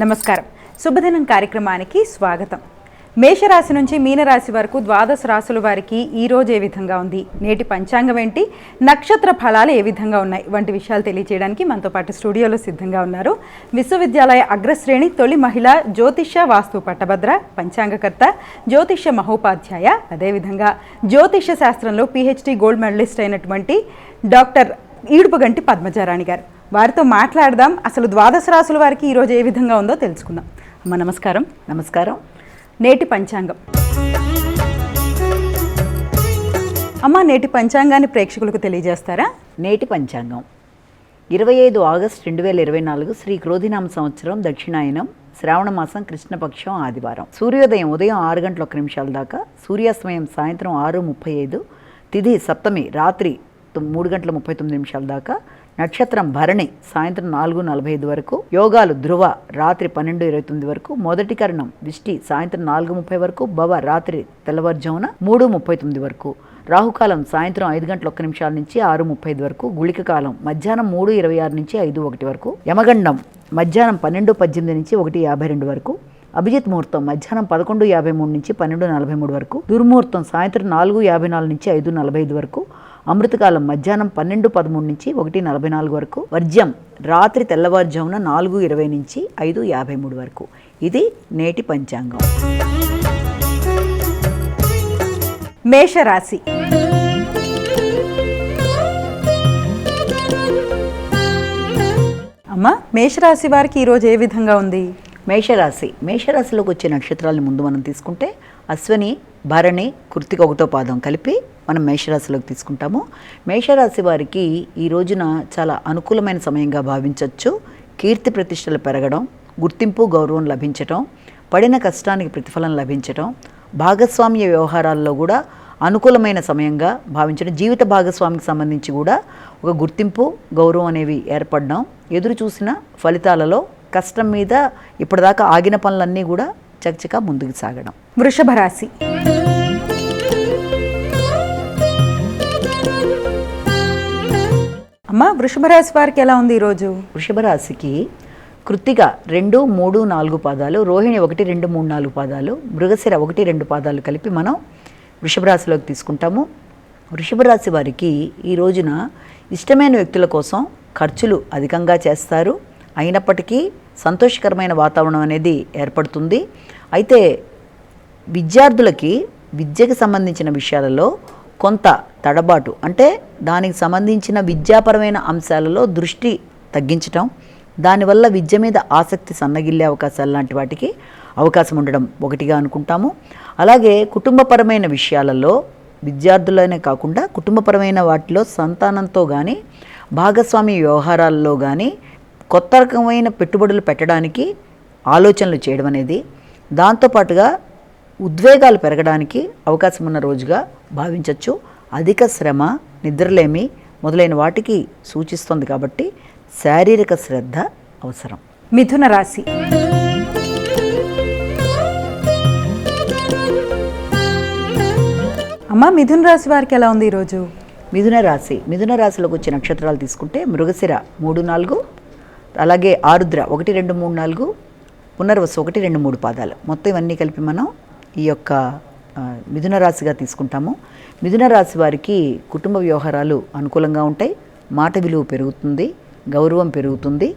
నమస్కారం. శుభదినం కార్యక్రమానికి స్వాగతం. మేషరాశి నుంచి మీనరాశి వరకు ద్వాదశ రాశుల వారికి ఈ రోజు ఏ విధంగా ఉంది, నేటి పంచాంగం ఏంటి, నక్షత్ర ఫలాలు ఏ విధంగా ఉన్నాయి వంటి విషయాలు తెలియజేయడానికి మనతో పాటు స్టూడియోలో సిద్ధంగా ఉన్నారు విశ్వవిద్యాలయ అగ్రశ్రేణి తొలి మహిళ జ్యోతిష్య వాస్తు పట్టభద్ర, పంచాంగకర్త, జ్యోతిష్య మహోపాధ్యాయ, అదేవిధంగా జ్యోతిష్య శాస్త్రంలో PhD గోల్డ్ మెడలిస్ట్ అయినటువంటి డాక్టర్ ఈడుపుగంటి పద్మజారాణి గారు. వారితో మాట్లాడదాం. అసలు ద్వాదశ రాశుల వారికి ఈరోజు ఏ విధంగా ఉందో తెలుసుకుందాం. అమ్మ నమస్కారం. నమస్కారం. నేటి పంచాంగం. అమ్మ, నేటి పంచాంగాన్ని ప్రేక్షకులకు తెలియజేస్తారా? నేటి పంచాంగం 25 ఆగస్టు 2024 శ్రీ క్రోధినామ సంవత్సరం, దక్షిణాయనం, శ్రావణ మాసం, కృష్ణపక్షం, ఆదివారం. సూర్యోదయం ఉదయం 6 గంటల 1 నిమిషాల దాకా, సూర్యాస్తమయం సాయంత్రం 6:35, తిథి సప్తమి రాత్రి 3 గంటల 39 నిమిషాల దాకా, నక్షత్రం భరణి సాయంత్రం 4:45 వరకు, యోగాలు ధ్రువ రాత్రి 12:29 వరకు, మొదటి కరణం విష్టి సాయంత్రం 4:30 వరకు, భవ రాత్రి తెల్లవారుజామున 3:39 వరకు, రాహుకాలం సాయంత్రం 5 గంటల 1 నిమిషాల నుంచి 6:35 వరకు, గుళిక కాలం మధ్యాహ్నం 3:26 నుంచి 5:01 వరకు, యమగండం మధ్యాహ్నం 12:18 నుంచి 1:52 వరకు, అభిజిత్ ముహూర్తం మధ్యాహ్నం 11:53 నుంచి 12:43 వరకు, దుర్ముహూర్తం సాయంత్రం 4:54 నుంచి 5:45 వరకు, అమృతకాలం మధ్యాహ్నం 12:13 నుంచి 1:44 వరకు, వర్జ్యం రాత్రి తెల్లవారుజామున 4:20 నుంచి 5:53 వరకు. ఇది నేటి పంచాంగం. మేషరాశి. అమ్మ, మేషరాశి వారికి ఈరోజు ఏ విధంగా ఉంది? మేషరాశిలోకి వచ్చే నక్షత్రాలను ముందు మనం తీసుకుంటే అశ్విని, భరణి, కృత్తిక 1వ పాదం కలిపి మనం మేషరాశిలోకి తీసుకుంటాము. మేషరాశి వారికి ఈ రోజున చాలా అనుకూలమైన సమయంగా భావించవచ్చు. కీర్తి ప్రతిష్టలు పెరగడం, గుర్తింపు గౌరవం లభించటం, పడిన కష్టానికి ప్రతిఫలం లభించటం, భాగస్వామ్య వ్యవహారాల్లో కూడా అనుకూలమైన సమయంగా భావించడం, జీవిత భాగస్వామికి సంబంధించి కూడా ఒక గుర్తింపు గౌరవం అనేవి ఏర్పడడం, ఎదురు చూసిన ఫలితాలలో కష్టం మీద ఇప్పటిదాకా ఆగిన పనులన్నీ కూడా చకచకా ముందుకు సాగడం. వృషభ రాశి. అమ్మ, వృషభ రాశి వారికి ఎలా ఉంది ఈరోజు? వృషభ రాశికి కృత్తిక 2, 3, 4 పాదాలు, రోహిణి 1, 2, 3, 4 పాదాలు, మృగశిర 1, 2 పాదాలు కలిపి మనం వృషభ రాశిలోకి తీసుకుంటాము. వృషభ రాశి వారికి ఈ రోజున ఇష్టమైన వ్యక్తుల కోసం ఖర్చులు అధికంగా చేస్తారు. అయినప్పటికీ సంతోషకరమైన వాతావరణం అనేది ఏర్పడుతుంది. అయితే విద్యార్థులకి విద్యకు సంబంధించిన విషయాలలో కొంత తడబాటు, అంటే దానికి సంబంధించిన విద్యాపరమైన అంశాలలో దృష్టి తగ్గించటం, దానివల్ల విద్య మీద ఆసక్తి సన్నగిల్లే అవకాశాలు లాంటి వాటికి అవకాశం ఉండడం ఒకటిగా అనుకుంటాము. అలాగే కుటుంబపరమైన విషయాలలో విద్యార్థులనే కాకుండా కుటుంబపరమైన వాటిలో సంతానంతో కానీ భాగస్వామి వ్యవహారాల్లో కానీ కొత్త రకమైన పెట్టుబడులు పెట్టడానికి ఆలోచనలు చేయడం అనేది, దాంతోపాటుగా ఉద్వేగాలు పెరగడానికి అవకాశం ఉన్న రోజుగా భావించవచ్చు. అధిక శ్రమ, నిద్రలేమి మొదలైన వాటికి సూచిస్తుంది కాబట్టి శారీరక శ్రద్ధ అవసరం. మిథున రాశి. అమ్మ, మిథున రాశి వారికి ఎలా ఉంది ఈరోజు? మిథున రాశిలోకి వచ్చే నక్షత్రాలు తీసుకుంటే మృగశిర 3, 4, అలాగే ఆరుద్ర 1, 2, 3, 4, పునర్వసు 1, 2, 3 పాదాలు, మొత్తం ఇవన్నీ కలిపి మనం ఈ యొక్క మిథున రాశిగా తీసుకుంటాము. మిథున రాశి వారికి కుటుంబ వ్యవహారాలు అనుకూలంగా ఉంటాయి. మాట విలువ పెరుగుతుంది, గౌరవం పెరుగుతుంది.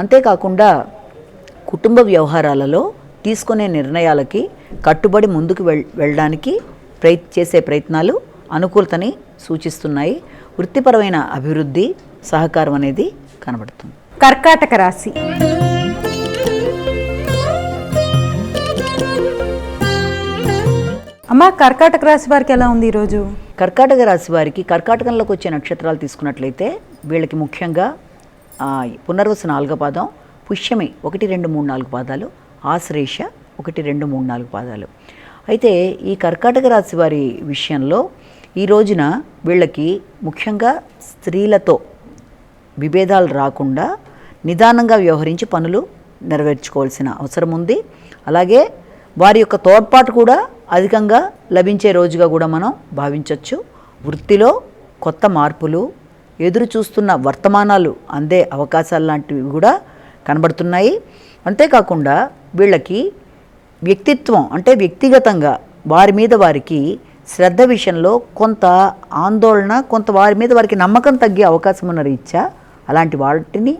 అంతేకాకుండా కుటుంబ వ్యవహారాలలో తీసుకునే నిర్ణయాలకి కట్టుబడి ముందుకు వెళ్ళడానికి చేసే ప్రయత్నాలు అనుకూలతని సూచిస్తున్నాయి. వృత్తిపరమైన అభివృద్ధి, సహకారం అనేది కనబడుతుంది. కర్కాటక రాశి. అమ్మ, కర్కాటక రాశి వారికి ఎలా ఉంది ఈరోజు? కర్కాటక రాశి వారికి కర్కాటకంలోకి వచ్చే నక్షత్రాలు తీసుకున్నట్లయితే వీళ్ళకి ముఖ్యంగా పునర్వసు 4వ పాదం, పుష్యమి 1, 2, 3, 4 పాదాలు, ఆశ్లేష 1, 2, 3, 4 పాదాలు. అయితే ఈ కర్కాటక రాశి వారి విషయంలో ఈ రోజున వీళ్ళకి ముఖ్యంగా స్త్రీలతో విభేదాలు రాకుండా నిదానంగా వ్యవహరించి పనులు నెరవేర్చుకోవాల్సిన అవసరం ఉంది. అలాగే వారి యొక్క తోడ్పాటు కూడా అధికంగా లభించే రోజుగా కూడా మనం భావించవచ్చు. వృత్తిలో కొత్త మార్పులు, ఎదురు చూస్తున్న వర్తమానాలు అందే అవకాశాలు లాంటివి కూడా కనబడుతున్నాయి. అంతేకాకుండా వీళ్ళకి వ్యక్తిత్వం అంటే వ్యక్తిగతంగా వారి మీద వారికి శ్రద్ధ విషయంలో కొంత ఆందోళన, కొంత వారి మీద వారికి నమ్మకం తగ్గే అవకాశం ఉన్న రీత్యా అలాంటి వాటిని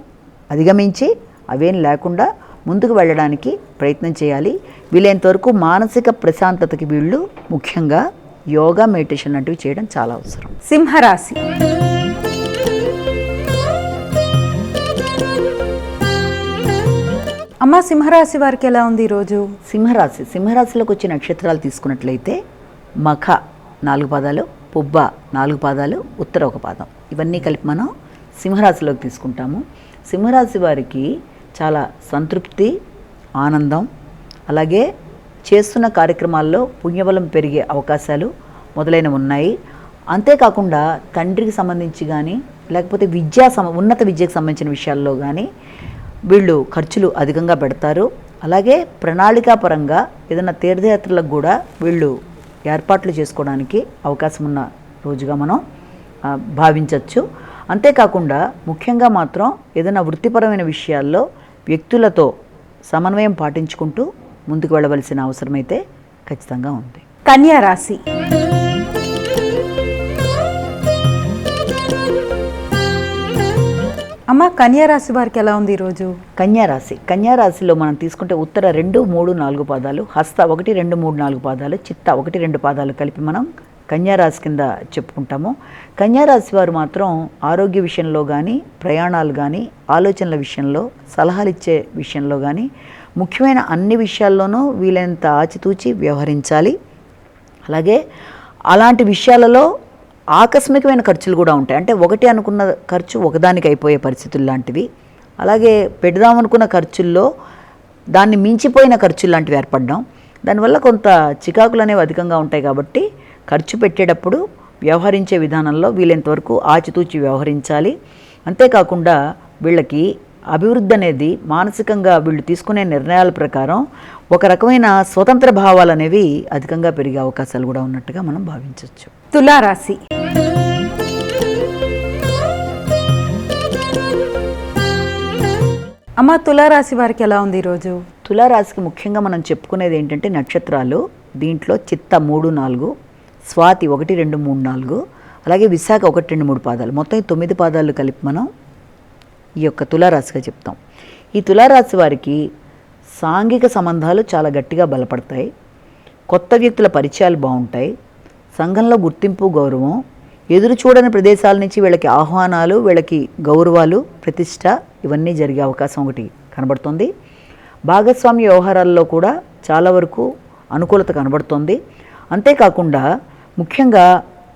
అధిగమించి అవేం లేకుండా ముందుకు వెళ్ళడానికి ప్రయత్నం చేయాలి. వీలైనంతవరకు మానసిక ప్రశాంతతకి వీళ్ళు ముఖ్యంగా యోగా, మెడిటేషన్ లాంటివి చేయడం చాలా అవసరం. సింహరాశి. అమ్మ, సింహరాశి వారికి ఎలా ఉంది ఈరోజు? సింహరాశిలోకి వచ్చే నక్షత్రాలు తీసుకున్నట్లయితే మఖ 4 పాదాలు, పుబ్బ 4 పాదాలు, ఉత్తర 1 పాదం, ఇవన్నీ కలిపి మనం సింహరాశిలోకి తీసుకుంటాము. సింహరాశి వారికి చాలా సంతృప్తి, ఆనందం, అలాగే చేస్తున్న కార్యక్రమాల్లో పుణ్యబలం పెరిగే అవకాశాలు మొదలైనవి ఉన్నాయి. అంతేకాకుండా తండ్రికి సంబంధించి కానీ లేకపోతే ఉన్నత విద్యకు సంబంధించిన విషయాల్లో కానీ వీళ్ళు ఖర్చులు అధికంగా పెడతారు. అలాగే ప్రణాళికాపరంగా ఏదైనా తీర్థయాత్రలకు కూడా వీళ్ళు ఏర్పాట్లు చేసుకోవడానికి అవకాశం ఉన్న రోజుగా మనం భావించవచ్చు. అంతేకాకుండా ముఖ్యంగా మాత్రం ఏదైనా వృత్తిపరమైన విషయాల్లో వ్యక్తులతో సమన్వయం పాటించుకుంటూ ముందుకు వెళ్ళవలసిన అవసరం అయితే ఖచ్చితంగా ఉంది. కన్యా రాశి. అమ్మ, కన్యా రాశి వారికి ఎలా ఉంది ఈరోజు? కన్యా రాశిలో మనం తీసుకుంటే ఉత్తర 2, 3, 4 పాదాలు, హస్త 1, 2, 3, 4 పాదాలు, చిత్త 1, 2 పాదాలు కలిపి మనం కన్యా రాశి కింద చెప్పుకుంటాము. కన్యా రాశి వారు మాత్రం ఆరోగ్య విషయంలో కానీ, ప్రయాణాలు కానీ, ఆలోచనల విషయంలో, సలహాలు ఇచ్చే విషయంలో కానీ ముఖ్యమైన అన్ని విషయాల్లోనూ వీలైనంత ఆచితూచి వ్యవహరించాలి. అలాగే అలాంటి విషయాలలో ఆకస్మికమైన ఖర్చులు కూడా ఉంటాయి. అంటే ఒకటి అనుకున్న ఖర్చు ఒకదానికి అయిపోయే పరిస్థితులు లాంటివి, అలాగే పెడదామనుకున్న ఖర్చుల్లో దాన్ని మించిపోయిన ఖర్చులు లాంటివి ఏర్పడడం, దానివల్ల కొంత చికాకులు అనేవి అధికంగా ఉంటాయి. కాబట్టి ఖర్చు పెట్టేటప్పుడు వ్యవహరించే విధానంలో వీలైనంతవరకు ఆచితూచి వ్యవహరించాలి. అంతేకాకుండా వీళ్ళకి అభివృద్ధి అనేది మానసికంగా వీళ్ళు తీసుకునే నిర్ణయాల ప్రకారం ఒక రకమైన స్వతంత్ర భావాలు అనేవి అధికంగా పెరిగే అవకాశాలు కూడా ఉన్నట్టుగా మనం భావించవచ్చు. తులారాశి. అమ్మ, తులారాశి వారికి ఎలా ఉంది ఈరోజు? తులారాశికి ముఖ్యంగా మనం చెప్పుకునేది ఏంటంటే నక్షత్రాలు, దీంట్లో చిత్త 3, 4, స్వాతి 1, 2, 3, 4, అలాగే విశాఖ 1, 2, 3 పాదాలు, మొత్తం 9 పాదాలు కలిపి మనం ఈ యొక్క తులారాశిగా చెప్తాం. ఈ తులారాశి వారికి సాంఘిక సంబంధాలు చాలా గట్టిగా బలపడతాయి. కొత్త వ్యక్తుల పరిచయాలు బాగుంటాయి. సంఘంలో గుర్తింపు, గౌరవం, ఎదురు చూడని ప్రదేశాల నుంచి వీళ్ళకి ఆహ్వానాలు, వీళ్ళకి గౌరవాలు, ప్రతిష్ట ఇవన్నీ జరిగే అవకాశం ఒకటి కనబడుతుంది. భాగస్వామ్య వ్యవహారాల్లో కూడా చాలా వరకు అనుకూలత కనబడుతుంది. అంతేకాకుండా ముఖ్యంగా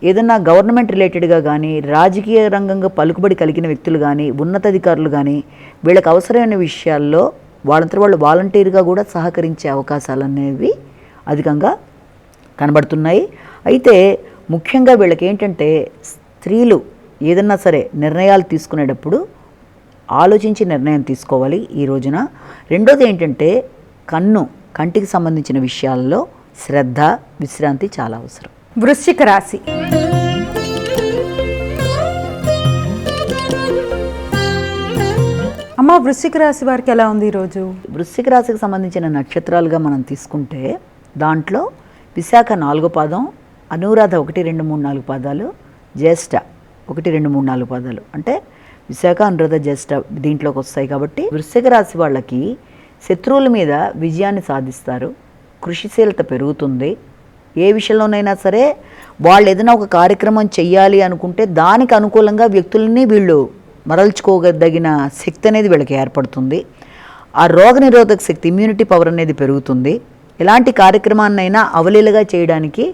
ఏదన్నా గవర్నమెంట్ రిలేటెడ్గా కానీ, రాజకీయ రంగంగా పలుకుబడి కలిగిన వ్యక్తులు కానీ, ఉన్నతాధికారులు కానీ వీళ్ళకి అవసరమైన విషయాల్లో వాళ్ళంతా వాళ్ళు వాలంటీర్గా కూడా సహకరించే అవకాశాలు అనేవి అధికంగా కనబడుతున్నాయి. అయితే ముఖ్యంగా వీళ్ళకి ఏంటంటే స్త్రీలు ఏదన్నా సరే నిర్ణయాలు తీసుకునేటప్పుడు ఆలోచించి నిర్ణయం తీసుకోవాలి ఈ రోజున. రెండోది ఏంటంటే కంటికి సంబంధించిన విషయాల్లో శ్రద్ధ, విశ్రాంతి చాలా అవసరం. వృశ్చిక రాశి. అమ్మ, వృశ్చిక రాశి వారికి ఎలా ఉంది ఈరోజు? వృశ్చిక రాశికి సంబంధించిన నక్షత్రాలుగా మనం తీసుకుంటే దాంట్లో విశాఖ 4 పాదం, అనురాధ 1, 2, 3, 4 పాదాలు, జ్యేష్ఠ 1, 2, 3, 4 పాదాలు, అంటే విశాఖ, అనురాధ, జ్యేష్ఠ దీంట్లోకి వస్తాయి. కాబట్టి వృశ్చిక రాశి వాళ్ళకి శత్రువుల మీద విజయాన్ని సాధిస్తారు. కృషిశీలత పెరుగుతుంది. ఏ విషయంలోనైనా సరే వాళ్ళు ఏదైనా ఒక కార్యక్రమం చెయ్యాలి అనుకుంటే దానికి అనుకూలంగా వ్యక్తులని వీళ్ళు మరల్చుకోదగిన శక్తి అనేది వీళ్ళకి ఏర్పడుతుంది. ఆ రోగనిరోధక శక్తి, ఇమ్యూనిటీ పవర్ అనేది పెరుగుతుంది. ఎలాంటి కార్యక్రమాన్నైనా అవలీలగా చేయడానికి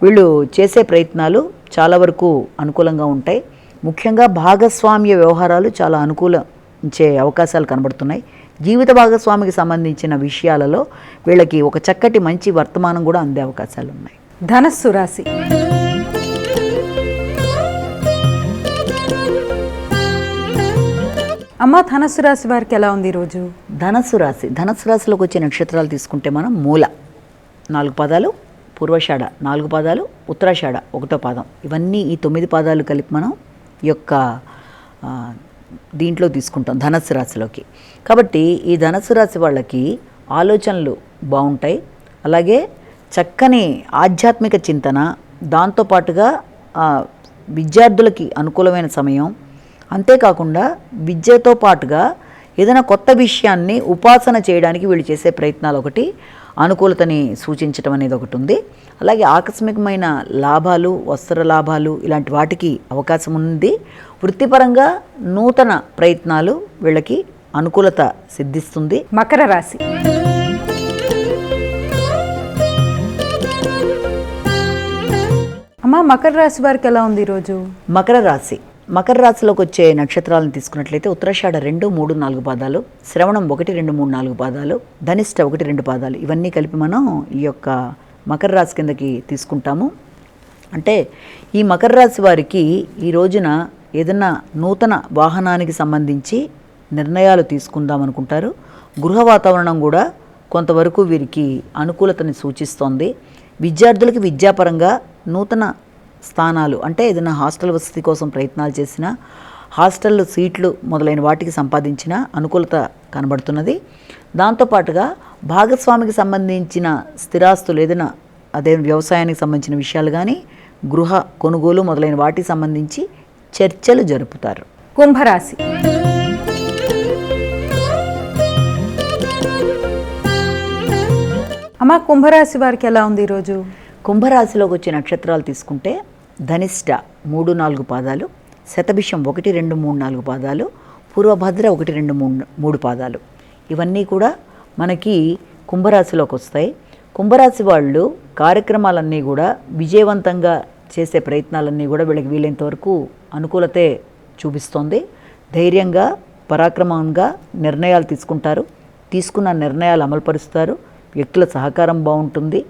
వీళ్ళు చేసే ప్రయత్నాలు చాలా వరకు అనుకూలంగా ఉంటాయి. ముఖ్యంగా భాగస్వామ్య వ్యవహారాలు చాలా అనుకూలించే అవకాశాలు కనబడుతున్నాయి. జీవిత భాగస్వామికి సంబంధించిన విషయాలలో వీళ్ళకి ఒక చక్కటి మంచి వర్తమానం కూడా అందే అవకాశాలు ఉన్నాయి. ధనస్సు రాశి. అమ్మ, ధనస్సు రాశి వారికి ఎలా ఉంది ఈరోజు? ధనస్సు రాశిలోకి వచ్చే నక్షత్రాలు తీసుకుంటే మనం మూల 4 పాదాలు, పూర్వషాఢ 4 పాదాలు, ఉత్తరాషాఢ 1వ పాదం, ఇవన్నీ ఈ 9 పాదాలు కలిపి మనం ఈ యొక్క దీంట్లో తీసుకుంటాం ధనస్సు రాశిలోకి. కాబట్టి ఈ ధనస్సు రాశి వాళ్ళకి ఆలోచనలు బాగుంటాయి. అలాగే చక్కని ఆధ్యాత్మిక చింతన, దాంతోపాటుగా విద్యార్థులకి అనుకూలమైన సమయం. అంతేకాకుండా విద్యతో పాటుగా ఏదైనా కొత్త విషయాన్ని ఉపాసన చేయడానికి వీళ్ళు చేసే ప్రయత్నాలు ఒకటి అనుకూలతని సూచించడం అనేది ఒకటి ఉంది. అలాగే ఆకస్మికమైన లాభాలు, వస్త్ర లాభాలు ఇలాంటి వాటికి అవకాశం ఉంది. వృత్తిపరంగా నూతన ప్రయత్నాలు వీళ్ళకి అనుకూలత సిద్ధిస్తుంది. మకర రాశి. అమ్మ, మకర రాశి వారికి ఎలా ఉంది ఈరోజు? మకర రాశిలోకి వచ్చే నక్షత్రాలను తీసుకున్నట్లయితే ఉత్తరాషాఢ 2, 3, 4 పాదాలు, శ్రవణం 1, 2, 3, 4 పాదాలు, ధనిష్ట 1, 2 పాదాలు, ఇవన్నీ కలిపి మనం ఈ యొక్క మకర రాశి కిందకి తీసుకుంటాము. అంటే ఈ మకర రాశి వారికి ఈ రోజున ఏదన్నా నూతన వాహనానికి సంబంధించి నిర్ణయాలు తీసుకుందాం అనుకుంటారు. గృహ వాతావరణం కూడా కొంతవరకు వీరికి అనుకూలతని సూచిస్తోంది. విద్యార్థులకి విద్యాపరంగా నూతన స్థానాలు, అంటే ఏదైనా హాస్టల్ వసతి కోసం ప్రయత్నాలు చేసినా, హాస్టల్ సీట్లు మొదలైన వాటికి సంపాదించిన అనుకూలత కనబడుతున్నది. దాంతోపాటుగా భాగస్వామికి సంబంధించిన స్థిరాస్తులు ఏదైనా, అదే వ్యవసాయానికి సంబంధించిన విషయాలు కానీ, గృహ కొనుగోలు మొదలైన వాటికి సంబంధించి చర్చలు జరుపుతారు. కుంభరాశి. అమ్మ, కుంభరాశి వారికి ఎలా ఉంది ఈరోజు? కుంభరాశిలోకి వచ్చే నక్షత్రాలు తీసుకుంటే ధనిష్ట 3, 4 పాదాలు, శతభిషం 1, 2, 3, 4 పాదాలు, పూర్వభద్ర 1, 2, 3 పాదాలు, ఇవన్నీ కూడా మనకి కుంభరాశిలోకి వస్తాయి. కుంభరాశి వాళ్ళు కార్యక్రమాలన్నీ కూడా విజయవంతంగా చేసే ప్రయత్నాలన్నీ కూడా వీళ్ళకి వీలైనంత వరకు అనుకూలతే చూపిస్తోంది. ధైర్యంగా, పరాక్రమంగా నిర్ణయాలు తీసుకుంటారు. తీసుకున్న నిర్ణయాలు అమలుపరుస్తారు. వ్యక్తుల సహకారం బాగుంటుంది.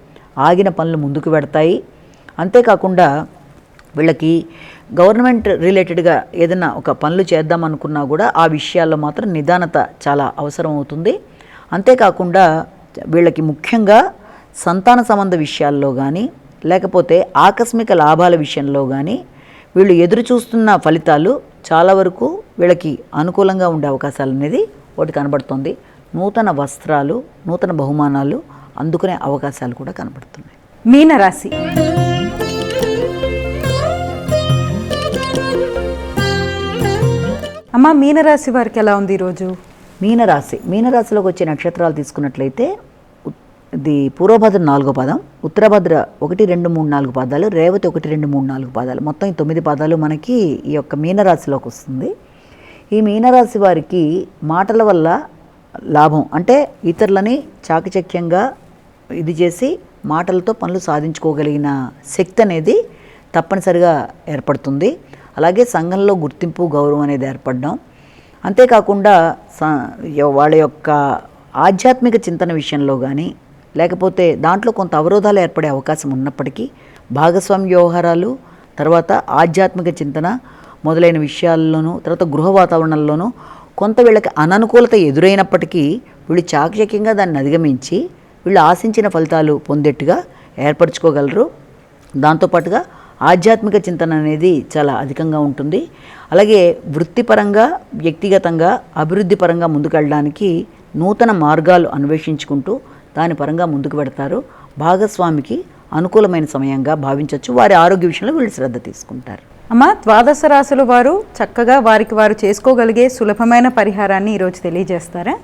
ఆగిన పనులు ముందుకు పెడతాయి. అంతేకాకుండా వీళ్ళకి గవర్నమెంట్ రిలేటెడ్గా ఏదైనా ఒక పనులు చేద్దామనుకున్నా కూడా ఆ విషయాల్లో మాత్రం నిదానత చాలా అవసరం అవుతుంది. అంతేకాకుండా వీళ్ళకి ముఖ్యంగా సంతాన సంబంధ విషయాల్లో కానీ, లేకపోతే ఆకస్మిక లాభాల విషయంలో కానీ వీళ్ళు ఎదురు చూస్తున్న ఫలితాలు చాలా వరకు వీళ్ళకి అనుకూలంగా ఉండే అవకాశాలు అనేది ఒకటి కనబడుతుంది. నూతన వస్త్రాలు, నూతన బహుమానాలు అందుకునే అవకాశాలు కూడా కనబడుతున్నాయి. మీనరాశి. అమ్మ, మీనరాశి వారికి ఎలా ఉంది ఈరోజు? మీనరాశిలోకి వచ్చే నక్షత్రాలు తీసుకున్నట్లయితే ఇది పూర్వభద్ర 4వ పాదం, ఉత్తరభద్ర 1, 2, 3, 4 పాదాలు, రేవతి 1, 2, 3, 4 పాదాలు, మొత్తం 9 పాదాలు మనకి ఈ యొక్క మీనరాశిలోకి వస్తుంది. ఈ మీనరాశి వారికి మాటల వల్ల లాభం, అంటే ఇతరులని చాకచక్యంగా ఇది చేసి మాటలతో పనులు సాధించుకోగలిగిన శక్తి అనేది తప్పనిసరిగా ఏర్పడుతుంది. అలాగే సంఘంలో గుర్తింపు, గౌరవం అనేది ఏర్పడడం. అంతేకాకుండా వాళ్ళ యొక్క ఆధ్యాత్మిక చింతన విషయంలో కానీ, లేకపోతే దాంట్లో కొంత అవరోధాలు ఏర్పడే అవకాశం ఉన్నప్పటికీ భాగస్వామ్య వ్యవహారాలు, తర్వాత ఆధ్యాత్మిక చింతన మొదలైన విషయాల్లోనూ, తర్వాత గృహ వాతావరణంలోనూ కొంత వీళ్ళకి అననుకూలత ఎదురైనప్పటికీ వీళ్ళు చాకచక్యంగా దాన్ని అధిగమించి వీళ్ళు ఆశించిన ఫలితాలు పొందేట్టుగా ఏర్పరచుకోగలరు. దాంతోపాటుగా ఆధ్యాత్మిక చింతన అనేది చాలా అధికంగా ఉంటుంది. అలాగే వృత్తిపరంగా, వ్యక్తిగతంగా, అభివృద్ధి పరంగా ముందుకెళ్ళడానికి నూతన మార్గాలు అన్వేషించుకుంటూ దాని పరంగా ముందుకు పెడతారు. భాగస్వామికి అనుకూలమైన సమయంగా భావించవచ్చు. వారి ఆరోగ్య విషయంలో వీళ్ళు శ్రద్ధ తీసుకుంటారు. అమ్మ, ద్వాదశ రాశుల వారు చక్కగా వారికి వారు చేసుకోగలిగే సులభమైన పరిహారాన్ని ఈరోజు తెలియజేస్తారా?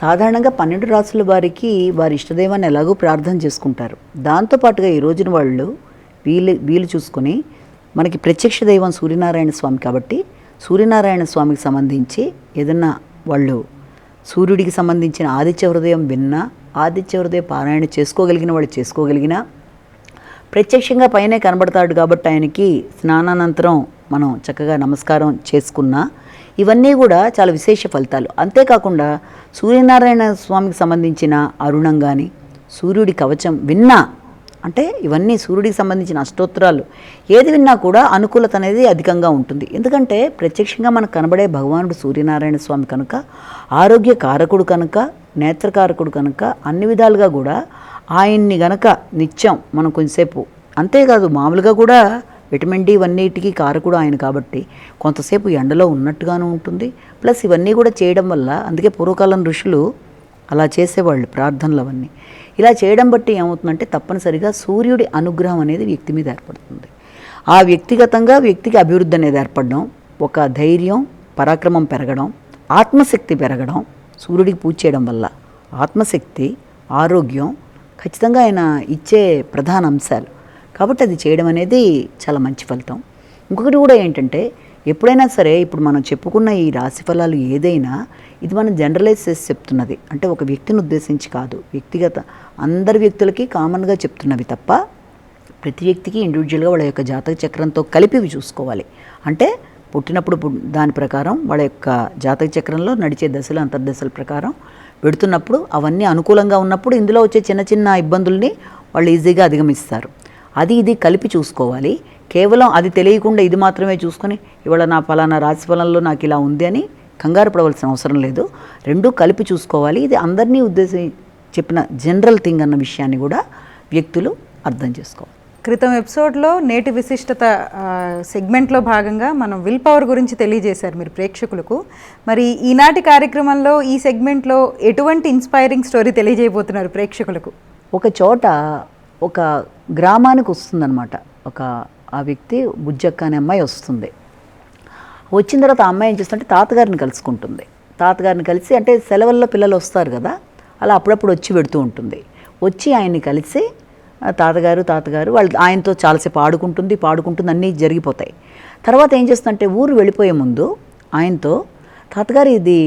సాధారణంగా 12 రాశుల వారికి వారి ఇష్టదైవాన్ని ఎలాగో ప్రార్థన చేసుకుంటారు. దాంతోపాటుగా ఈ రోజున వాళ్ళు వీలు చూసుకొని, మనకి ప్రత్యక్ష దైవం సూర్యనారాయణ స్వామి కాబట్టి సూర్యనారాయణ స్వామికి సంబంధించి ఏదన్నా వాళ్ళు సూర్యుడికి సంబంధించిన ఆదిత్య హృదయం విన్నా, ఆదిత్య హృదయ పారాయణ చేసుకోగలిగిన వాళ్ళు చేసుకోగలిగినా, ప్రత్యక్షంగా పైనే కనబడతాడు కాబట్టి ఆయనకి స్నానానంతరం మనం చక్కగా నమస్కారం చేసుకున్నా ఇవన్నీ కూడా చాలా విశేష ఫలితాలు. అంతేకాకుండా సూర్యనారాయణ స్వామికి సంబంధించిన అరుణం కానీ, సూర్యుడి కవచం విన్నా, అంటే ఇవన్నీ సూర్యుడికి సంబంధించిన అష్టోత్తరాలు ఏది విన్నా కూడా అనుకూలత అనేది అధికంగా ఉంటుంది. ఎందుకంటే ప్రత్యక్షంగా మనకు కనబడే భగవానుడు సూర్యనారాయణ స్వామి కనుక, ఆరోగ్య కారకుడు కనుక, నేత్రకారకుడు కనుక, అన్ని విధాలుగా కూడా ఆయన్ని గనక నిత్యం మనం కొంచెంసేపు, అంతేకాదు మామూలుగా కూడా విటమిన్ డి ఇవన్నిటికీ కారకుడు ఆయన కాబట్టి కొంతసేపు ఎండలో ఉన్నట్టుగాను ఉంటుంది. ప్లస్ ఇవన్నీ కూడా చేయడం వల్ల, అందుకే పూర్వకాలం ఋషులు అలా చేసేవాళ్ళు ప్రార్థనలు అవన్నీ. ఇలా చేయడం బట్టి ఏమవుతుందంటే తప్పనిసరిగా సూర్యుడి అనుగ్రహం అనేది వ్యక్తి మీద ఏర్పడుతుంది. ఆ వ్యక్తిగతంగా వ్యక్తికి అభివృద్ధి అనేది ఏర్పడడం, ఒక ధైర్యం పరాక్రమం పెరగడం, ఆత్మశక్తి పెరగడం. సూర్యుడికి పూజ చేయడం వల్ల ఆత్మశక్తి, ఆరోగ్యం ఖచ్చితంగా ఆయన ఇచ్చే ప్రధాన అంశాలు కాబట్టి అది చేయడం అనేది చాలా మంచి ఫలితం. ఇంకొకటి కూడా ఏంటంటే ఎప్పుడైనా సరే ఇప్పుడు మనం చెప్పుకున్న ఈ రాశి ఫలాలు ఏదైనా ఇది మనం జనరలైజ్ చేసి చెప్తున్నది, అంటే ఒక వ్యక్తిని ఉద్దేశించి కాదు, వ్యక్తిగత అందరి వ్యక్తులకి కామన్గా చెప్తున్నవి తప్ప ప్రతి వ్యక్తికి ఇండివిజువల్గా వాళ్ళ యొక్క జాతక చక్రంతో కలిపి చూసుకోవాలి. అంటే పుట్టినప్పుడు దాని ప్రకారం వాళ్ళ యొక్క జాతక చక్రంలో నడిచే దశలు అంతర్దశల ప్రకారం పెడుతున్నప్పుడు అవన్నీ అనుకూలంగా ఉన్నప్పుడు ఇందులో వచ్చే చిన్న చిన్న ఇబ్బందుల్ని వాళ్ళు ఈజీగా అధిగమిస్తారు. అది ఇది కలిపి చూసుకోవాలి. కేవలం అది తెలియకుండా ఇది మాత్రమే చూసుకొని ఇవాళ నా ఫలానా రాశి ఫలంలో నాకు ఇలా ఉంది అని కంగారు పడవలసిన అవసరం లేదు. రెండూ కలిపి చూసుకోవాలి. ఇది అందరినీ ఉద్దేశించి చెప్పిన జనరల్ థింగ్ అన్న విషయాన్ని కూడా వ్యక్తులు అర్థం చేసుకోవాలి. క్రితం ఎపిసోడ్లో నేటి విశిష్టత సెగ్మెంట్లో భాగంగా మనం విల్ పవర్ గురించి తెలియజేశారు మీరు ప్రేక్షకులకు. మరి ఈనాటి కార్యక్రమంలో ఈ సెగ్మెంట్లో ఎటువంటి ఇన్స్పైరింగ్ స్టోరీ తెలియజేయబోతున్నారు ప్రేక్షకులకు? ఒక చోట ఒక గ్రామానికి వస్తుందన్నమాట. ఆ వ్యక్తి బుజ్జక్క అనే అమ్మాయి వస్తుంది. వచ్చిన తర్వాత ఆ అమ్మాయి ఏం చేస్తుంటే తాతగారిని కలుసుకుంటుంది. తాతగారిని కలిసి, అంటే సెలవుల్లో పిల్లలు వస్తారు కదా, అలా అప్పుడప్పుడు వచ్చి పెడుతూ ఉంటుంది. వచ్చి ఆయన్ని కలిసి తాతగారు వాళ్ళు ఆయనతో చాలాసేపు పాడుకుంటుంది, అన్నీ జరిగిపోతాయి. తర్వాత ఏం చేస్తుందంటే ఊరు వెళ్ళిపోయే ముందు ఆయనతో, తాతగారు ఇది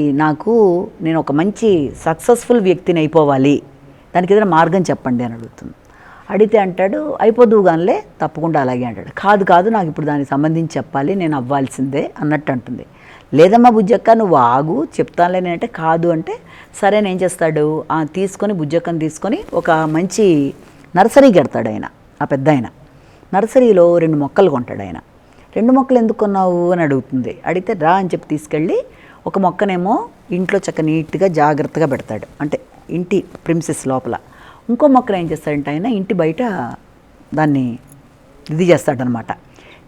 నేను ఒక మంచి సక్సెస్ఫుల్ వ్యక్తిని అయిపోవాలి, దానికి ఏదైనా మార్గం చెప్పండి అని అడుగుతుంది. అడిగితే అంటాడు, అయిపోదువు గానిలే, తప్పకుండా అలాగే అంటాడు. కాదు నాకు ఇప్పుడు దానికి సంబంధించి చెప్పాలి, నేను అవ్వాల్సిందే అన్నట్టు అంటుంది. లేదమ్మా బుజ్జక్క నువ్వు ఆగు చెప్తానులే అంటే, కాదు అంటే సరే ఏం చేస్తాడు, బుజ్జక్కని తీసుకొని ఒక మంచి నర్సరీకి కడతాడు ఆయన. ఆ పెద్ద ఆయన నర్సరీలో 2 మొక్కలు కొంటాడు ఆయన. 2 మొక్కలు ఎందుకు కొన్నావు అని అడుగుతుంది. అడిగితే రా అని చెప్పి తీసుకెళ్ళి ఒక మొక్కనేమో ఇంట్లో నీట్గా జాగ్రత్తగా పెడతాడు, అంటే ఇంటి ప్రిమిసెస్ లోపల. ఇంకో మొక్కను ఏం చేస్తాడంటే ఆయన ఇంటి బయట దాన్ని ఇది చేస్తాడనమాట,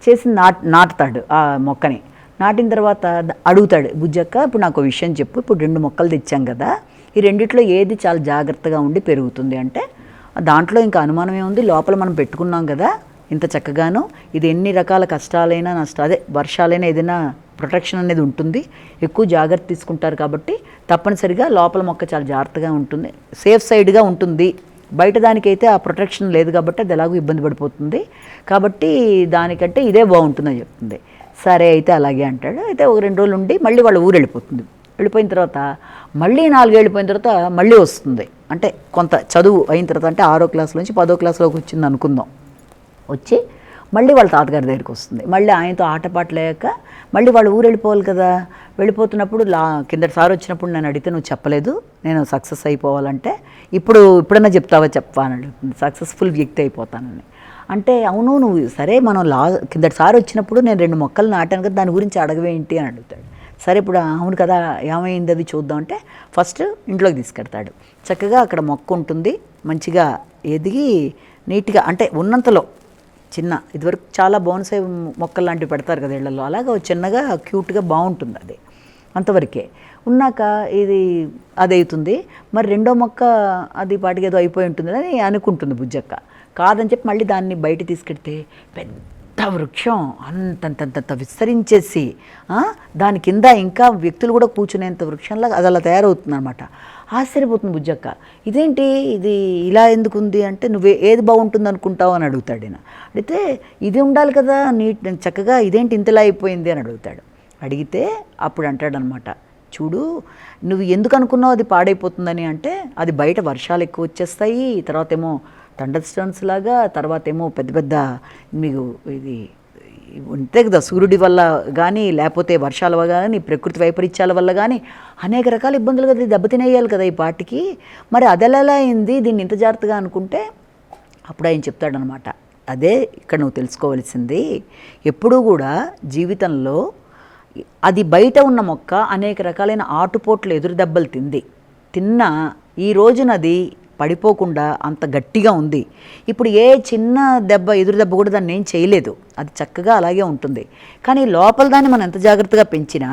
చేసి నాటుతాడు ఆ మొక్కని. నాటిన తర్వాత అడుగుతాడు, బుజ్జక్క ఇప్పుడు నాకు విషయం చెప్పు, ఇప్పుడు 2 మొక్కలు తెచ్చాం కదా, ఈ రెండిట్లో ఏది చాలా జాగ్రత్తగా ఉండి పెరుగుతుంది అంటే, దాంట్లో ఇంకా అనుమానం ఏముంది, లోపల మనం పెట్టుకున్నాం కదా ఇంత చక్కగాను, ఇది ఎన్ని రకాల కష్టాలైనా వర్షాలైనా ఏదైనా ప్రొటెక్షన్ అనేది ఉంటుంది, ఎక్కువ జాగ్రత్త తీసుకుంటారు కాబట్టి తప్పనిసరిగా లోపల మొక్క చాలా జాగ్రత్తగా ఉంటుంది, సేఫ్ సైడ్గా ఉంటుంది. బయట దానికైతే ఆ ప్రొటెక్షన్ లేదు కాబట్టి అది ఎలాగో ఇబ్బంది పడిపోతుంది, కాబట్టి దానికంటే ఇదే బాగుంటుందని చెప్తుంది. సరే అయితే అలాగే అంటాడు. అయితే ఒక 2 రోజులు ఉండి మళ్ళీ వాళ్ళ ఊరు వెళ్ళిపోయిన తర్వాత మళ్ళీ 4 ఏళ్ళు పోయిన తర్వాత మళ్ళీ వస్తుంది. అంటే కొంత చదువు అయిన తర్వాత, అంటే 6వ క్లాస్ నుంచి 10వ క్లాస్లోకి వచ్చింది అనుకుందాం. వచ్చి మళ్ళీ వాళ్ళ తాతగారి దగ్గరికి వస్తుంది. మళ్ళీ ఆయనతో ఆటపాటలేక మళ్ళీ వాళ్ళు ఊరు వెళ్ళిపోవాలి కదా. వెళ్ళిపోతున్నప్పుడు కిందటిసారి వచ్చినప్పుడు నేను అడిగితే నువ్వు చెప్పలేదు నేను సక్సెస్ అయిపోవాలంటే, ఇప్పుడన్నా చెప్తావా అని అడుగుతుంది. సక్సెస్ఫుల్ వ్యక్తి అయిపోతానని అంటే, అవును నువ్వు సరే మనం కిందటిసారి వచ్చినప్పుడు నేను 2 మొక్కలు నాటాను కదా, దాని గురించి అడగవేంటి అని అడుగుతాడు. సరే ఇప్పుడు అవును కదా ఏమైంది అది చూద్దాం అంటే ఫస్ట్ ఇంట్లోకి తీసుకెడతాడు. చక్కగా అక్కడ మొక్క ఉంటుంది, మంచిగా ఎదిగి నీట్గా, అంటే ఉన్నంతలో చిన్న, ఇదివరకు చాలా బోన్సై మొక్కలు లాంటివి పెడతారు కదా ఇళ్లలో, అలాగా చిన్నగా క్యూట్గా బాగుంటుంది అది. అంతవరకే ఉన్నాక ఇది అది అవుతుంది. మరి 2వ మొక్క అది పాటికి ఏదో అయిపోయి ఉంటుంది అని అనుకుంటుంది బుజ్జక్క. కాదని చెప్పి మళ్ళీ దాన్ని బయట తీసుకెడితే పెద్ద వృక్షం అంతంత విస్తరించేసి దాని కింద ఇంకా వ్యక్తులు కూడా కూర్చునేంత వృక్షంలా అది అలా తయారవుతుంది అనమాట. ఆశ్చర్యపోతుంది బుజ్జక్క, ఇదేంటి ఇది ఇలా ఎందుకు ఉంది అంటే, నువ్వు ఏది బాగుంటుంది అనుకుంటావు అని అడుగుతాడు ఆయన. అడిగితే ఇది ఉండాలి కదా చక్కగా, ఇదేంటి ఇంతలా అయిపోయింది అని అడుగుతాడు. అడిగితే అప్పుడు అంటాడనమాట, చూడు నువ్వు ఎందుకు అనుకున్నావు అది పాడైపోతుందని అంటే, అది బయట వర్షాలు ఎక్కువ వచ్చేస్తాయి, తర్వాత ఏమో థండర్ స్టోన్స్ లాగా, తర్వాత ఏమో పెద్ద మీకు ఇది ఉంటే కదా సూర్యుడి వల్ల కానీ, లేకపోతే వర్షాల వల్ల కానీ, ప్రకృతి వైపరీత్యాల వల్ల కానీ అనేక రకాల ఇబ్బందులు కదా దెబ్బతినేయాలి కదా ఈ పాటికి. మరి అది ఎలా అయింది, దీన్ని ఇంత జాగ్రత్తగా అనుకుంటే అప్పుడు ఆయన చెప్తాడనమాట, అదే ఇక్కడ నువ్వు తెలుసుకోవాల్సింది, ఎప్పుడూ కూడా జీవితంలో అది బయట ఉన్న మొక్క అనేక రకాలైన ఆటుపోట్లు ఎదురు దెబ్బలు తిన్నా ఈ రోజునది పడిపోకుండా అంత గట్టిగా ఉంది. ఇప్పుడు ఏ చిన్న దెబ్బ, ఎదురు దెబ్బ కూడా దాన్ని ఏం చేయలేదు, అది చక్కగా అలాగే ఉంటుంది. కానీ లోపల దాన్ని మనం ఎంత జాగ్రత్తగా పెంచినా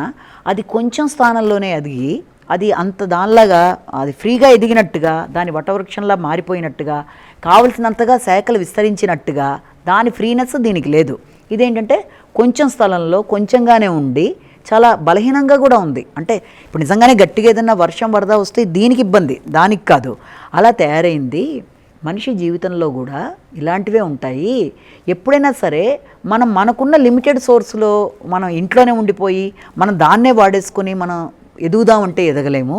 అది కొంచెం స్థానంలోనే ఎదిగి అది అంత దానిలాగా అది ఫ్రీగా ఎదిగినట్టుగా, దాని వటవృక్షంలా మారిపోయినట్టుగా, కావలసినంతగా శాఖలు విస్తరించినట్టుగా దాని ఫ్రీనెస్ దీనికి లేదు. ఇదేంటంటే కొంచెం స్థలంలో కొంచెంగానే ఉండి చాలా బలహీనంగా కూడా ఉంది. అంటే ఇప్పుడు నిజంగానే గట్టిగా ఏదైనా వర్షం వరద వస్తే దీనికి ఇబ్బంది, దానికి కాదు. అలా తయారైంది. మనిషి జీవితంలో కూడా ఇలాంటివే ఉంటాయి. ఎప్పుడైనా సరే మనం మనకున్న లిమిటెడ్ సోర్స్లో మనం ఇంట్లోనే ఉండిపోయి మనం దాన్నే వాడేసుకొని మనం ఎదుగుదామంటే ఎదగలేము.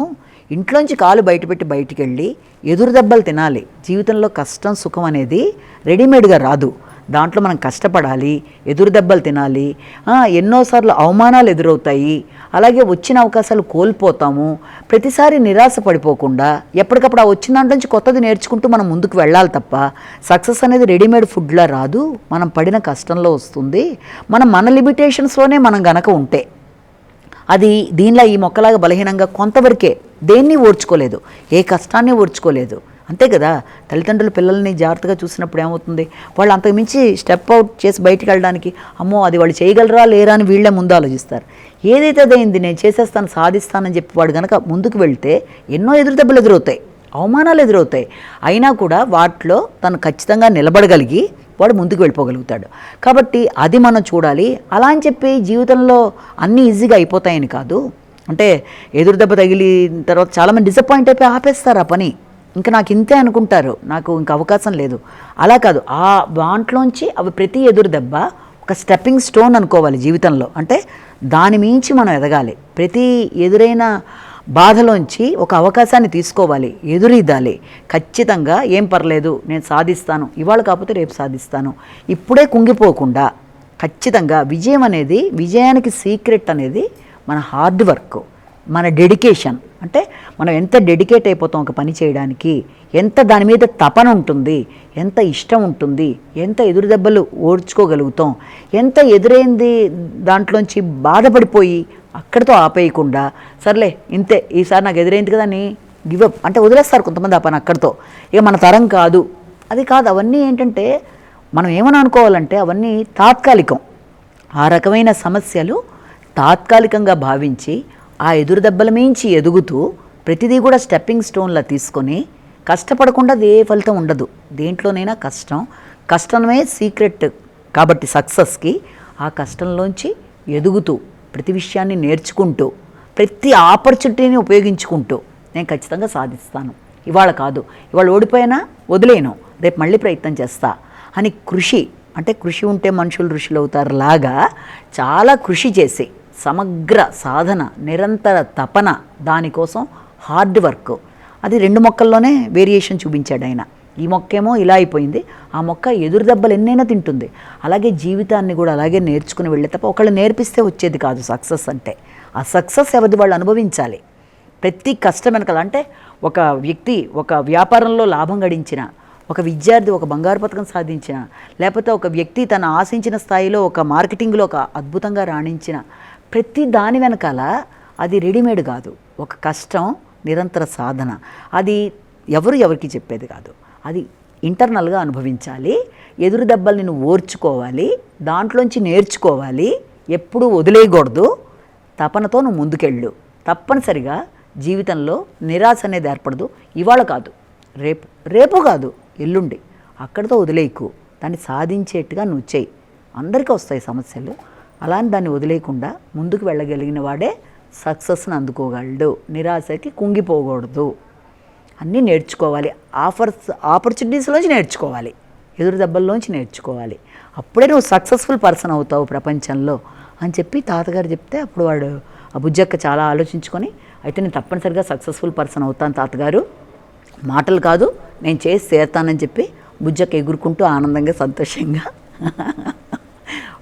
ఇంట్లోంచి కాలు బయటపెట్టి బయటికి వెళ్ళి ఎదురు దెబ్బలు తినాలి. జీవితంలో కష్టం సుఖం అనేది రెడీమేడ్గా రాదు. దాంట్లో మనం కష్టపడాలి, ఎదురు దెబ్బలు తినాలి, ఎన్నోసార్లు అవమానాలు ఎదురవుతాయి, అలాగే వచ్చిన అవకాశాలు కోల్పోతాము. ప్రతిసారి నిరాశ పడిపోకుండా ఎప్పటికప్పుడు ఆ వచ్చిన దాంట్లో నుంచి కొత్తది నేర్చుకుంటూ మనం ముందుకు వెళ్ళాలి తప్ప సక్సెస్ అనేది రెడీమేడ్ ఫుడ్లా రాదు. మనం పడిన కష్టంలో వస్తుంది. మన లిమిటేషన్స్లోనే మనం గనక ఉంటే అది దీనిలో ఈ మొక్కలాగా బలహీనంగా కొంతవరకే దేన్ని ఓర్చుకోలేదు, ఏ కష్టాన్ని ఓర్చుకోలేదు. అంతే కదా, తల్లిదండ్రులు పిల్లల్ని జాగ్రత్తగా చూసినప్పుడు ఏమవుతుంది, వాళ్ళు అంతకుమించి స్టెప్ అవుట్ చేసి బయటికి వెళ్ళడానికి అమ్మో అది వాళ్ళు చేయగలరా లేరా అని వీళ్ళే ముందు ఆలోచిస్తారు. ఏదైతే అదైంది నేను చేసేస్తాను సాధిస్తానని చెప్పి వాడు కనుక ముందుకు వెళ్తే ఎన్నో ఎదురు దెబ్బలు ఎదురవుతాయి, అవమానాలు ఎదురవుతాయి. అయినా కూడా వాటిలో తను ఖచ్చితంగా నిలబడగలిగి వాడు ముందుకు వెళ్ళిపోగలుగుతాడు. కాబట్టి అది మనం చూడాలి. అలా అని చెప్పి జీవితంలో అన్నీ ఈజీగా అయిపోతాయని కాదు. అంటే ఎదురు దెబ్బ తగిలిన తర్వాత చాలామంది డిసప్పాయింట్ అయిపోయి ఆపేస్తారు ఆ పని, ఇంకా నాకు ఇంతే అనుకుంటారు, నాకు ఇంకా అవకాశం లేదు. అలా కాదు, ఆ దాంట్లోంచి అవి ప్రతి ఎదురు దెబ్బ ఒక స్టెప్పింగ్ స్టోన్ అనుకోవాలి జీవితంలో. అంటే దాని మించి మనం ఎదగాలి. ప్రతి ఎదురైన బాధలోంచి ఒక అవకాశాన్ని తీసుకోవాలి, ఎదురీదాలి. ఖచ్చితంగా ఏం పర్లేదు నేను సాధిస్తాను, ఇవాళ కాకపోతే రేపు సాధిస్తాను, ఇప్పుడే కుంగిపోకుండా ఖచ్చితంగా విజయం అనేది, విజయానికి సీక్రెట్ అనేది మన హార్డ్ వర్క్, మన డెడికేషన్. అంటే మనం ఎంత డెడికేట్ అయిపోతాం ఒక పని చేయడానికి, ఎంత దాని మీద తపన ఉంటుంది, ఎంత ఇష్టం ఉంటుంది, ఎంత ఎదురు దెబ్బలు ఓర్చుకోగలుగుతాం, ఎంత ఎదురైంది దాంట్లోంచి బాధపడిపోయి అక్కడితో ఆపేయకుండా సర్లే ఇంతే ఈసారి నాకు ఎదురైంది కదా అని గివప్ అంటే వదిలేస్తారు కొంతమంది ఆ పని అక్కడితో. ఇక మన తరం కాదు, అది కాదు. అవన్నీ ఏంటంటే మనం ఏమని అనుకోవాలంటే అవన్నీ తాత్కాలికం. ఆ రకమైన సమస్యలు తాత్కాలికంగా భావించి ఆ ఎదురు దెబ్బల మించి ఎదుగుతూ ప్రతిదీ కూడా స్టెప్పింగ్ స్టోన్లా తీసుకొని కష్టపడకుండా ఏ ఫలితం ఉండదు. దేంట్లోనైనా కష్టమే సీక్రెట్. కాబట్టి సక్సెస్కి ఆ కష్టంలోంచి ఎదుగుతూ ప్రతి విషయాన్ని నేర్చుకుంటూ ప్రతి ఆపర్చునిటీని ఉపయోగించుకుంటూ నేను ఖచ్చితంగా సాధిస్తాను, ఇవాళ కాదు, ఇవాళ ఓడిపోయినా వదిలేను, రేపు మళ్ళీ ప్రయత్నం చేస్తా అని కృషి. అంటే కృషి ఉంటే మనుషులు ఋషులు అవుతారు లాగా చాలా కృషి చేసి సమగ్ర సాధన, నిరంతర తపన, దానికోసం హార్డ్ వర్క్. అది 2 మొక్కల్లోనే వేరియేషన్ చూపించాడు ఆయన. ఈ మొక్కేమో ఇలా అయిపోయింది, ఆ మొక్క ఎదురు దెబ్బలు ఎన్నైనా తింటుంది. అలాగే జీవితాన్ని కూడా అలాగే నేర్చుకుని వెళ్ళే తప్ప ఒకళ్ళు నేర్పిస్తే వచ్చేది కాదు సక్సెస్ అంటే. ఆ సక్సెస్ ఎవరిది వాళ్ళు అనుభవించాలి. ప్రతి కష్టం వెనకాల అంటే ఒక వ్యక్తి ఒక వ్యాపారంలో లాభం గడించిన, ఒక విద్యార్థి ఒక బంగారు పథకం సాధించిన, లేకపోతే ఒక వ్యక్తి తను ఆశించిన స్థాయిలో ఒక మార్కెటింగ్లో ఒక అద్భుతంగా రాణించిన, ప్రతి దాని వెనకాల అది రెడీమేడ్ కాదు, ఒక కష్టం, నిరంతర సాధన. అది ఎవరికి చెప్పేది కాదు, అది ఇంటర్నల్గా అనుభవించాలి. ఎదురు దెబ్బల్ని నువ్వు ఓర్చుకోవాలి, దాంట్లోంచి నేర్చుకోవాలి, ఎప్పుడూ వదిలేయకూడదు. తపనతో నువ్వు ముందుకెళ్ళు. తప్పనిసరిగా జీవితంలో నిరాశ అనేది ఏర్పడదు. ఇవాళ కాదు, రేపు కాదు, ఎల్లుండి. అక్కడితో వదిలేయకు, దాన్ని సాధించేట్టుగా నువ్వు చెయ్యి. అందరికీ వస్తాయి సమస్యలు, అలాని దాన్ని వదిలేయకుండా ముందుకు వెళ్ళగలిగిన వాడే సక్సెస్ని అందుకోగలడు. నిరాశకి కుంగిపోకూడదు, అన్నీ నేర్చుకోవాలి. ఆపర్చునిటీస్లోంచి నేర్చుకోవాలి, ఎదురు దెబ్బల్లోంచి నేర్చుకోవాలి. అప్పుడే నువ్వు సక్సెస్ఫుల్ పర్సన్ అవుతావు ప్రపంచంలో అని చెప్పి తాతగారు చెప్తే అప్పుడు వాడు ఆ బుజ్జక్క చాలా ఆలోచించుకొని అయితే నేను తప్పనిసరిగా సక్సెస్ఫుల్ పర్సన్ అవుతాను తాతగారు, మాటలు కాదు నేను చేసి తీరుతానని చెప్పి బుజ్జక్క ఎగురుకుంటూ ఆనందంగా సంతోషంగా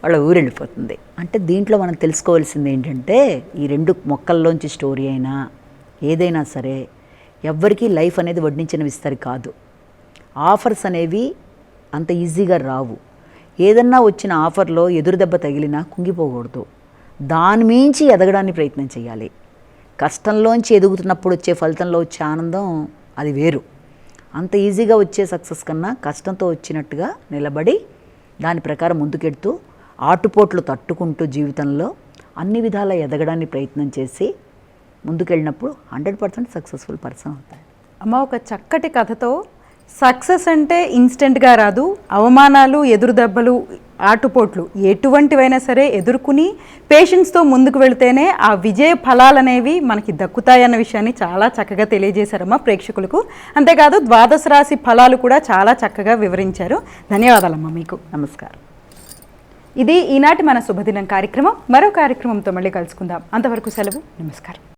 వాళ్ళ ఊరు వెళ్ళిపోతుంది. అంటే దీంట్లో మనం తెలుసుకోవాల్సింది ఏంటంటే ఈ 2 మొక్కల్లోంచి స్టోరీ అయినా ఏదైనా సరే ఎవ్వరికీ లైఫ్ అనేది వడ్డించిన విస్తరి కాదు. ఆఫర్స్ అనేవి అంత ఈజీగా రావు. ఏదన్నా వచ్చిన ఆఫర్లో ఎదురు దెబ్బ తగిలినా కుంగిపోకూడదు, దాని మించి ఎదగడానికి ప్రయత్నం చేయాలి. కష్టంలోంచి ఎదుగుతున్నప్పుడు వచ్చే ఫలితంలో వచ్చే ఆనందం అది వేరు. అంత ఈజీగా వచ్చే సక్సెస్ కన్నా కష్టంతో వచ్చినట్టుగా నిలబడి దాని ప్రకారం ముందుకెడుతూ ఆటుపోట్లు తట్టుకుంటూ జీవితంలో అన్ని విధాలా ఎదగడానికి ప్రయత్నం చేసి ముందుకెళ్ళినప్పుడు 100% సక్సెస్ఫుల్ పర్సన్ అవుతాయి. అమ్మ, ఒక చక్కటి కథతో సక్సెస్ అంటే ఇన్స్టెంట్గా రాదు, అవమానాలు, ఎదురు దెబ్బలు, ఆటుపోట్లు ఎటువంటివైనా సరే ఎదుర్కొని పేషెన్స్తో ముందుకు వెళితేనే ఆ విజయ ఫలాలు అనేవి మనకి దక్కుతాయన్న విషయాన్ని చాలా చక్కగా తెలియజేశారమ్మా ప్రేక్షకులకు. అంతేకాదు ద్వాదశ రాశి ఫలాలు కూడా చాలా చక్కగా వివరించారు. ధన్యవాదాలమ్మా మీకు. నమస్కారం. ఇది ఈనాటి మన శుభదినం కార్యక్రమం. మరో కార్యక్రమంతో మళ్ళీ కలుసుకుందాం. అంతవరకు సెలవు. నమస్కారం.